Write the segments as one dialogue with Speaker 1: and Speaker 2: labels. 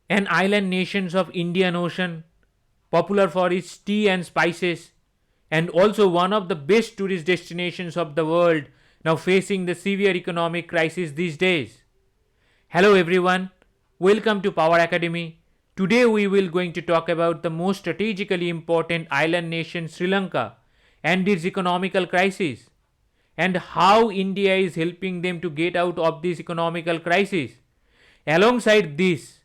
Speaker 1: an island nation of Indian Ocean, popular for its tea and spices, and also one of the best tourist destinations of the world, now facing the severe economic crisis these days. Hello everyone, welcome to Power Academy. Today we will going to talk about the most strategically important island nation Sri Lanka and its economical crisis, and how India is helping them to get out of this economical crisis. Alongside this,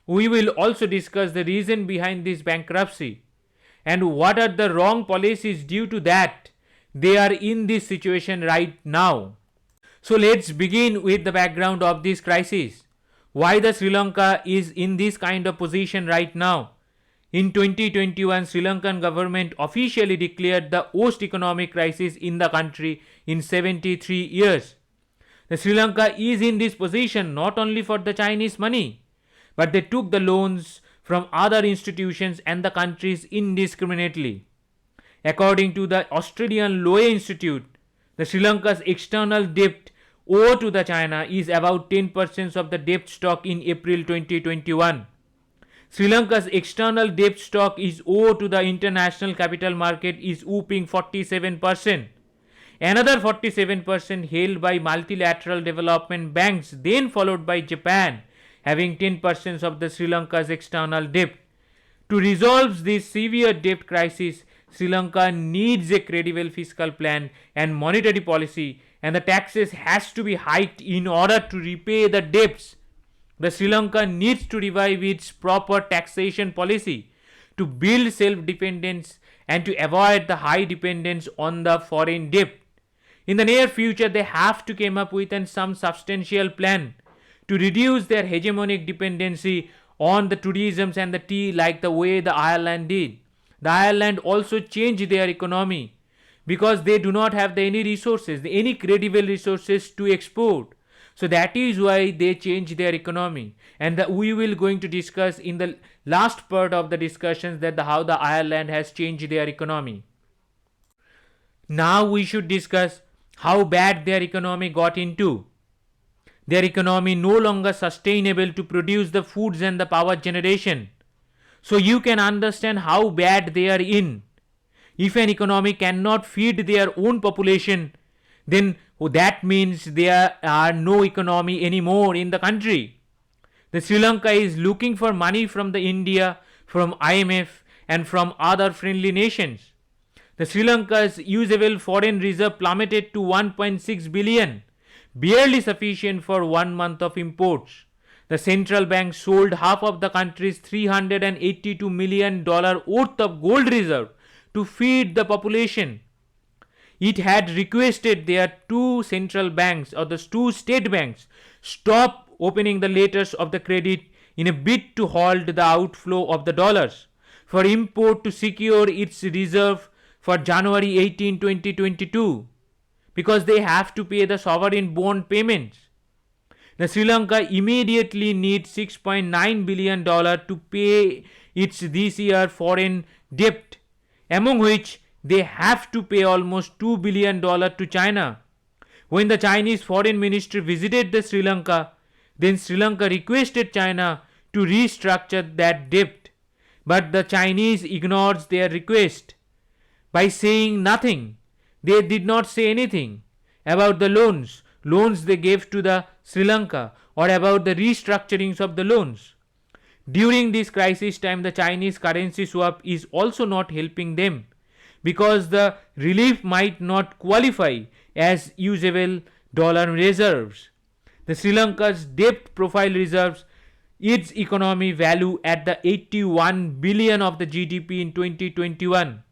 Speaker 1: we will also discuss the reason behind this bankruptcy and what are the wrong policies due to that they are in this situation right now. So let's begin with the background of this crisis. Why the Sri Lanka is in this kind of position right now. In 2021, Sri Lankan government officially declared the worst economic crisis in the country in 73 years. The Sri Lanka is in this position not only for the Chinese money, but they took the loans from other institutions and the countries indiscriminately. According to the Australian Lowy Institute, the Sri Lanka's external debt owed to the China is about 10% of the debt stock in April 2021. Sri Lanka's external debt stock is owed to the international capital market is whooping 47%. Another 47% held by multilateral development banks, then followed by Japan, having 10% of the Sri Lanka's external debt. To resolve this severe debt crisis, Sri Lanka needs a credible fiscal plan and monetary policy, and the taxes has to be hiked in order to repay the debts. The Sri Lanka needs to revive its proper taxation policy to build self-dependence and to avoid the high dependence on the foreign debt. In the near future, they have to come up with some substantial plan to reduce their hegemonic dependency on the tourism and the tea like the way the Ireland did. The Ireland also changed their economy because they do not have any resources, any credible resources to export. So that is why they changed their economy, and we will going to discuss in the last part of the discussions that how the Ireland has changed their economy. Now we should discuss how bad their economy got into. Their economy no longer sustainable to produce the foods and the power generation. So you can understand how bad they are in. If an economy cannot feed their own population, then that means there are no economy anymore in the country. The Sri Lanka is looking for money from the India, from IMF and from other friendly nations. The Sri Lanka's usable foreign reserve plummeted to 1.6 billion, barely sufficient for 1 month of imports. The central bank sold half of the country's $382 million worth of gold reserve to feed the population. It had requested their two central banks or the two state banks stop opening the letters of the credit in a bid to halt the outflow of the dollars for import to secure its reserve for January 18, 2022, because they have to pay the sovereign bond payments. The Sri Lanka immediately needs $6.9 billion to pay its this year foreign debt, among which they have to pay almost $2 billion to China. When the Chinese foreign minister visited the Sri Lanka, then Sri Lanka requested China to restructure that debt. But the Chinese ignored their request by saying nothing. They did not say anything about the loans they gave to the Sri Lanka or about the restructurings of the loans. During this crisis time, the Chinese currency swap is also not helping them, because the relief might not qualify as usable dollar reserves. The Sri Lanka's debt profile reserves its economy value at the 81 billion of the GDP in 2021.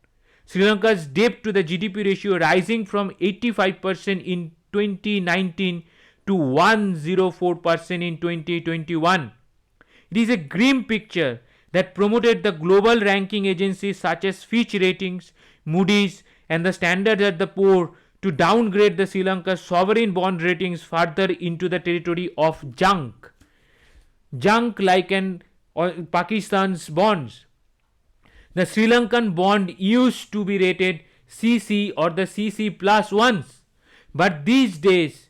Speaker 1: Sri Lanka's debt to the GDP ratio rising from 85% in 2019 to 104% in 2021. It is a grim picture that promoted the global ranking agencies such as Fitch Ratings, Moody's and the Standard & Poor to downgrade the Sri Lanka's sovereign bond ratings further into the territory of junk. Junk like Pakistan's bonds. The Sri Lankan bond used to be rated CC or the CC plus once, but these days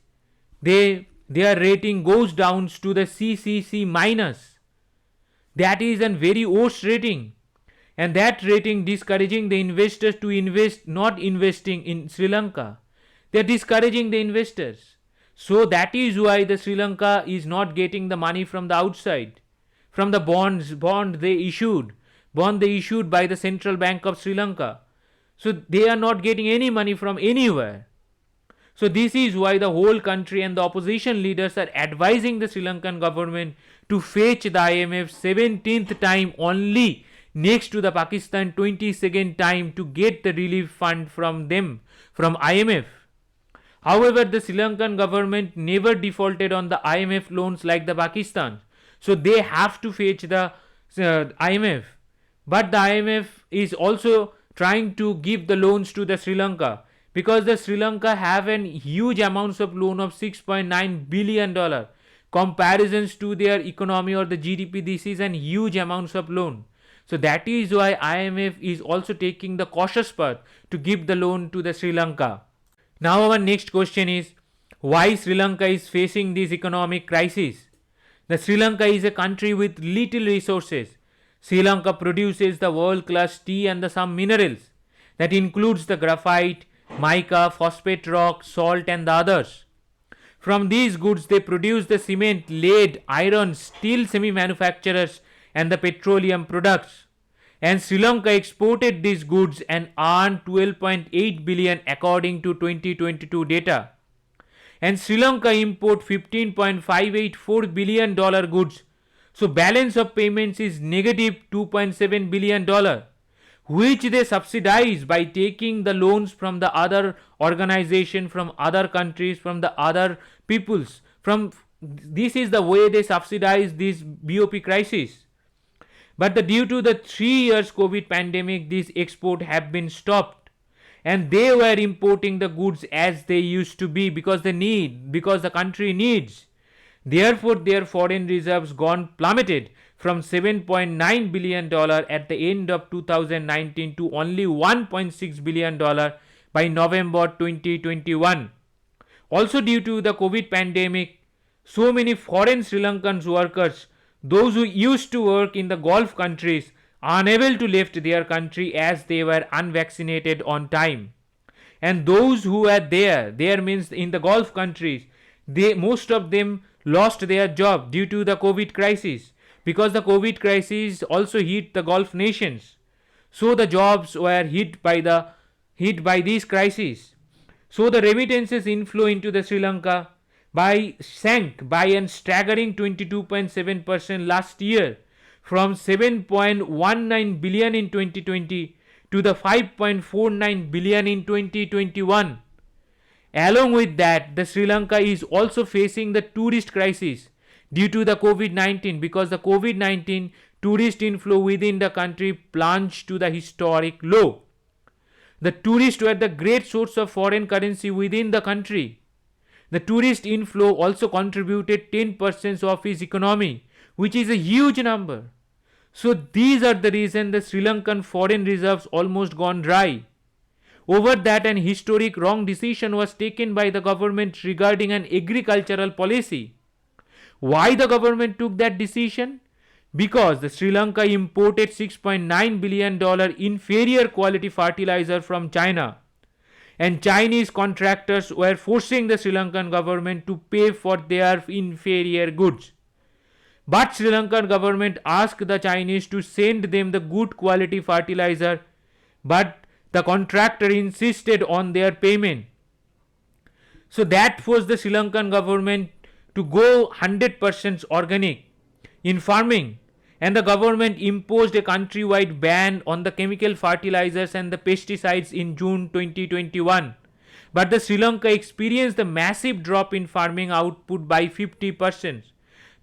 Speaker 1: their rating goes down to the CCC minus. That is a very worse rating, and that rating discouraging the investors to invest, not investing in Sri Lanka. They are discouraging the investors. So that is why the Sri Lanka is not getting the money from the outside, from the bond they issued by the Central Bank of Sri Lanka. So they are not getting any money from anywhere. So this is why the whole country and the opposition leaders are advising the Sri Lankan government to fetch the IMF 17th time only, next to the Pakistan 22nd time, to get the relief fund from them, from IMF. However, the Sri Lankan government never defaulted on the IMF loans like the Pakistan. So they have to fetch the IMF. But the IMF is also trying to give the loans to the Sri Lanka, because the Sri Lanka have an huge amounts of loan of $6.9 billion. Comparisons to their economy or the GDP, this is an huge amounts of loan. So that is why IMF is also taking the cautious path to give the loan to the Sri Lanka. Now our next question is, why Sri Lanka is facing this economic crisis? The Sri Lanka is a country with little resources. Sri Lanka produces the world-class tea and some minerals. That includes the graphite, mica, phosphate rock, salt and the others. From these goods they produce the cement, lead, iron, steel semi-manufacturers and the petroleum products. And Sri Lanka exported these goods and earned 12.8 billion according to 2022 data. And Sri Lanka import $15.584 billion goods. So balance of payments is negative $2.7 billion, which they subsidize by taking the loans from the other organization, from other countries, from the other peoples. This is the way they subsidize this BOP crisis. But due to the 3 years COVID pandemic, this export have been stopped, and they were importing the goods as they used to be because the country needs. Therefore, their foreign reserves gone plummeted from $7.9 billion at the end of 2019 to only $1.6 billion by November 2021. Also due to the COVID pandemic, so many foreign Sri Lankan workers, those who used to work in the Gulf countries, are unable to leave their country as they were unvaccinated on time. And those who are there means in the Gulf countries, most of them lost their job due to the COVID crisis, because the COVID crisis also hit the Gulf nations. So the jobs were hit by these crises. So the remittances inflow into the Sri Lanka sank by a staggering 22.7% last year, from 7.19 billion in 2020 to the 5.49 billion in 2021. Along with that, the Sri Lanka is also facing the tourist crisis due to the COVID-19, because the COVID-19 tourist inflow within the country plunged to the historic low. The tourists were the great source of foreign currency within the country. The tourist inflow also contributed 10% of its economy, which is a huge number. So these are the reasons the Sri Lankan foreign reserves almost gone dry. Over that, an historic wrong decision was taken by the government regarding an agricultural policy. Why the government took that decision? Because the Sri Lanka imported $6.9 billion inferior quality fertilizer from China, and Chinese contractors were forcing the Sri Lankan government to pay for their inferior goods. But Sri Lankan government asked the Chinese to send them the good quality fertilizer, but the contractor insisted on their payment. So that forced the Sri Lankan government to go 100% organic in farming, and the government imposed a countrywide ban on the chemical fertilizers and the pesticides in June 2021. But the Sri Lanka experienced a massive drop in farming output by 50%,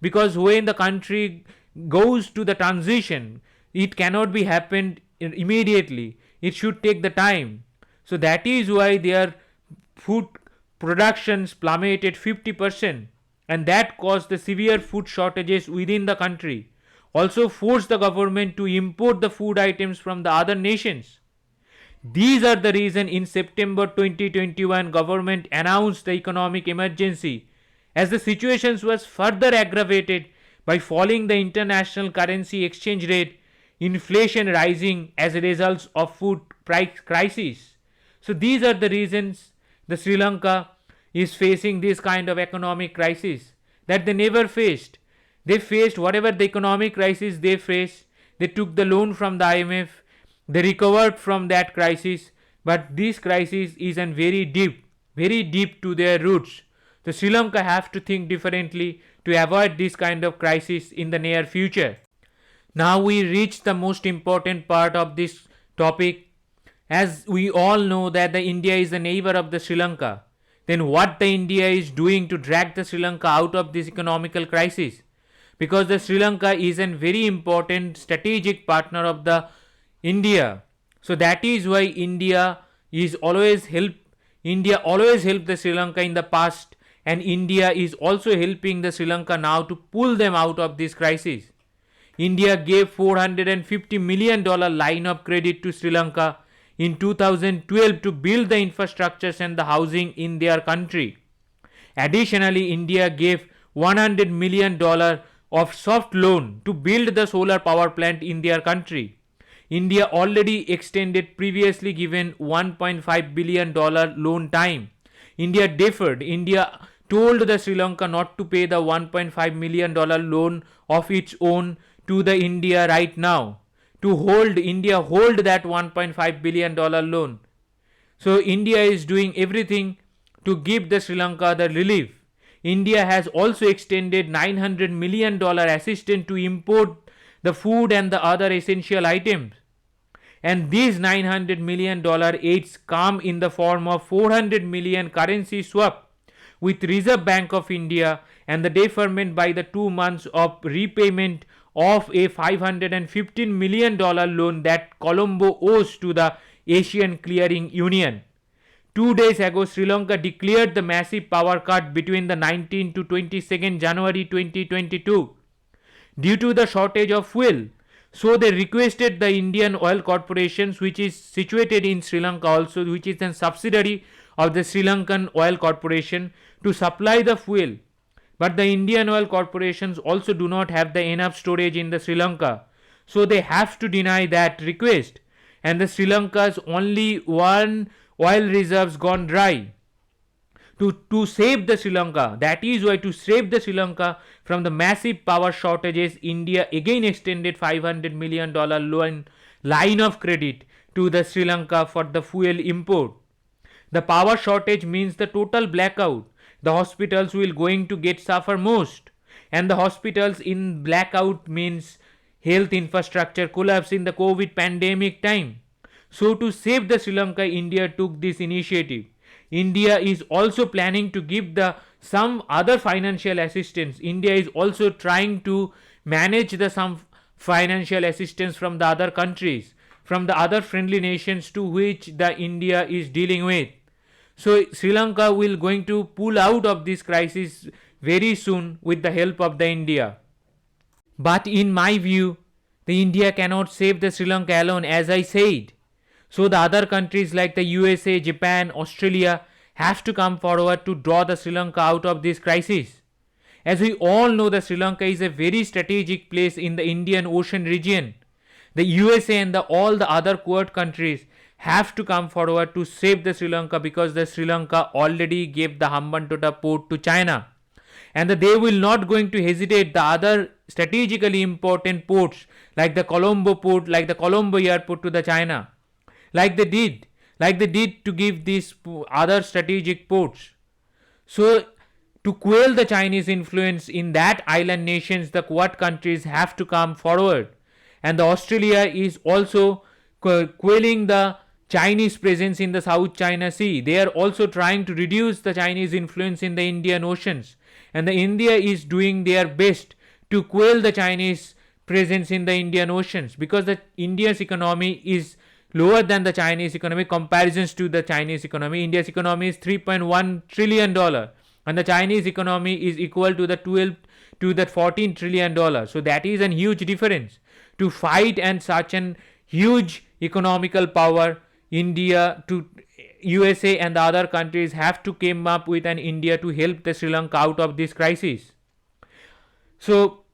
Speaker 1: because when the country goes to the transition, it cannot be happened immediately. It should take the time. So that is why their food productions plummeted 50%, and that caused the severe food shortages within the country. Also forced the government to import the food items from the other nations. These are the reason in September 2021 government announced the economic emergency, as the situation was further aggravated by falling the international currency exchange rate, inflation rising as a result of food price crisis. So these are the reasons the Sri Lanka is facing this kind of economic crisis that they never faced. They faced whatever the economic crisis they faced. They took the loan from the IMF. They recovered from that crisis. But this crisis is very deep to their roots. So Sri Lanka have to think differently to avoid this kind of crisis in the near future. Now we reach the most important part of this topic. As we all know that the India is the neighbor of the Sri Lanka, then what the India is doing to drag the Sri Lanka out of this economical crisis? Because the Sri Lanka is a very important strategic partner of the India. So that is why India always helped the Sri Lanka in the past, and India is also helping the Sri Lanka now to pull them out of this crisis. India gave $450 million line of credit to Sri Lanka in 2012 to build the infrastructures and the housing in their country. Additionally, India gave $100 million of soft loan to build the solar power plant in their country. India already extended previously given $1.5 billion loan time. India deferred. India told the Sri Lanka not to pay the $1.5 million loan of its own to the India right now, to India hold that $1.5 billion loan. So India is doing everything to give the Sri Lanka the relief. India has also extended $900 million assistance to import the food and the other essential items. And these $900 million aids come in the form of $400 million currency swap with Reserve Bank of India and the deferment by the 2 months of repayment of a $515 million loan that Colombo owes to the Asian Clearing Union. 2 days ago, Sri Lanka declared the massive power cut between the 19th to 22nd January 2022 due to the shortage of fuel. So they requested the Indian Oil Corporations, which is situated in Sri Lanka also, which is a subsidiary of the Sri Lankan Oil Corporation, to supply the fuel. But the Indian Oil Corporations also do not have the enough storage in the Sri Lanka. So they have to deny that request. And the Sri Lanka's only one oil reserves gone dry. To save the Sri Lanka, that is why to save the Sri Lanka from the massive power shortages, India again extended $500 million loan line of credit to the Sri Lanka for the fuel import. The power shortage means the total blackout. The hospitals will going to suffer most, and the hospitals in blackout means health infrastructure collapse in the COVID pandemic time. So to save the Sri Lanka, India took this initiative. India is also planning to give some other financial assistance. India is also trying to manage some financial assistance from the other countries, from the other friendly nations to which the India is dealing with. So Sri Lanka will going to pull out of this crisis very soon with the help of the India. But in my view, the India cannot save the Sri Lanka alone, as I said. So the other countries like the USA, Japan, Australia have to come forward to draw the Sri Lanka out of this crisis. As we all know, the Sri Lanka is a very strategic place in the Indian Ocean region. The USA and all the other Quad countries have to come forward to save the Sri Lanka, because the Sri Lanka already gave the Hambantota port to China, and they will not going to hesitate the other strategically important ports like the Colombo port, like the Colombo airport to the China, like they did to give these other strategic ports. So to quell the Chinese influence in that island nations, the Quad countries have to come forward, and the Australia is also quelling the Chinese presence in the South China Sea. They are also trying to reduce the Chinese influence in the Indian Oceans, and the India is doing their best to quell the Chinese presence in the Indian Oceans, because the India's economy is lower than the Chinese economy. Comparisons to the Chinese economy, India's economy is $3.1 trillion, and the Chinese economy is equal to the $14 trillion. So that is a huge difference. To fight and such an huge economical power, India, to USA and the other countries have to come up with an India to help the Sri Lanka out of this crisis. So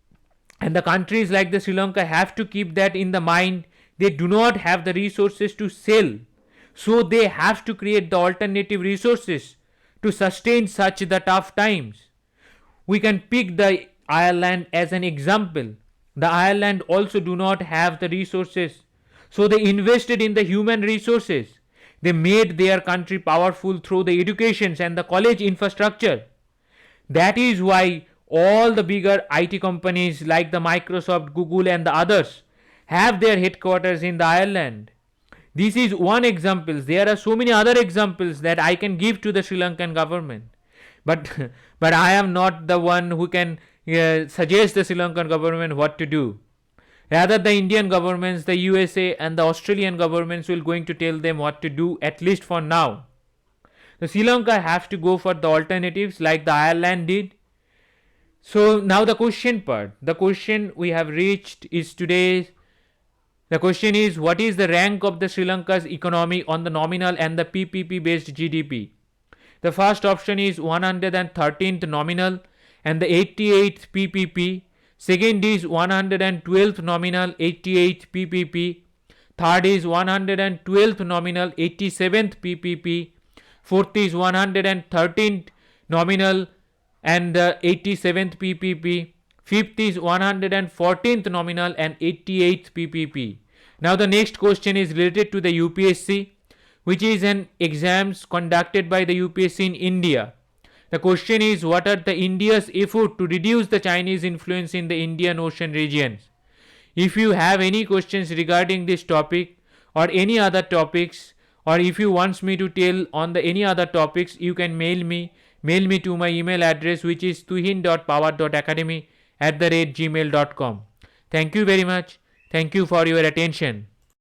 Speaker 1: And the countries like the Sri Lanka have to keep that in the mind. They do not have the resources to sell. So they have to create the alternative resources to sustain such the tough times. We can pick the Ireland as an example. The Ireland also do not have the resources. So they invested in the human resources. They made their country powerful through the educations and the college infrastructure. That is why all the bigger IT companies like the Microsoft, Google and the others have their headquarters in the Ireland. This is one example. There are so many other examples that I can give to the Sri Lankan government. But but I am not the one who can suggest the Sri Lankan government what to do. Rather, the Indian governments, the USA and the Australian governments will going to tell them what to do, at least for now. So Sri Lanka have to go for the alternatives like the Ireland did. So now the question part. The question we have reached is today. The question is, what is the rank of the Sri Lanka's economy on the nominal and the PPP based GDP? The first option is 113th nominal and the 88th PPP. Second is 112th nominal, 88th PPP. Third is 112th nominal, 87th PPP. Fourth is 113th nominal and 87th PPP. Fifth is 114th nominal and 88th PPP. Now the next question is related to the UPSC, which is an exams conducted by the UPSC in India. The question is, what are the India's effort to reduce the Chinese influence in the Indian Ocean regions? If you have any questions regarding this topic or any other topics, or if you want me to tell on the any other topics, you can mail me to my email address, which is tuhin.power.academy@gmail.com. Thank you very much. Thank you for your attention.